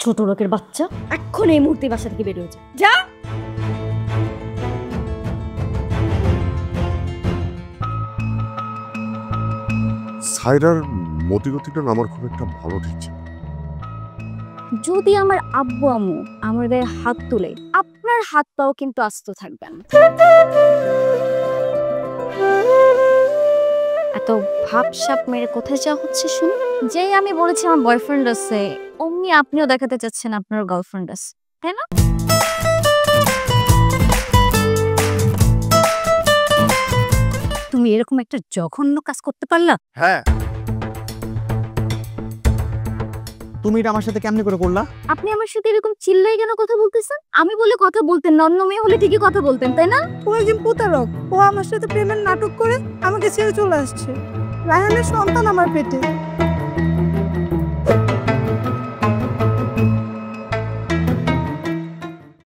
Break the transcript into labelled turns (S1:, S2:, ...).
S1: ছোট লোকের বাচ্চা, এখন এই মুহূর্তে বাসা থেকে বের হয়ে যা।
S2: সাইরার মতিগতিটা আমার খুব একটা ভালো ঠেকছে।
S1: যদি আমার আব্বু আম্মু আমার গায়ে হাত তুলে, আপনার হাত পাও কিন্তু আস্ত থাকবে না। এত ভাবসাপ মেরে কোথায় যাওয়া হচ্ছে শুনুন। যেই আমি বলেছি আমার বয়ফ্রেন্ড আছে, অমনি আপনিও দেখাতে চাচ্ছেন আপনার গার্লফ্রেন্ড আছে, তাই না? তুমি এরকম একটা জঘন্য কাজ করতে পারলা?
S3: হ্যাঁ, তুমি এটা আমার সাথে কেমনে করে করলা?
S1: আপনি আমার সাথে এরকম চিল্লাই কেন কথা বলতেছেন? আমি বলে কথা বলতেন না, অন্য মেয়ে হলে ঠিকই কথা বলতেন, তাই না?
S4: ও একজন প্রতারক। ও আমার সাথে প্রেমের নাটক করে আমাকে ছেড়ে চলে আসছে। রায়হানের সন্তান আমার পেটে।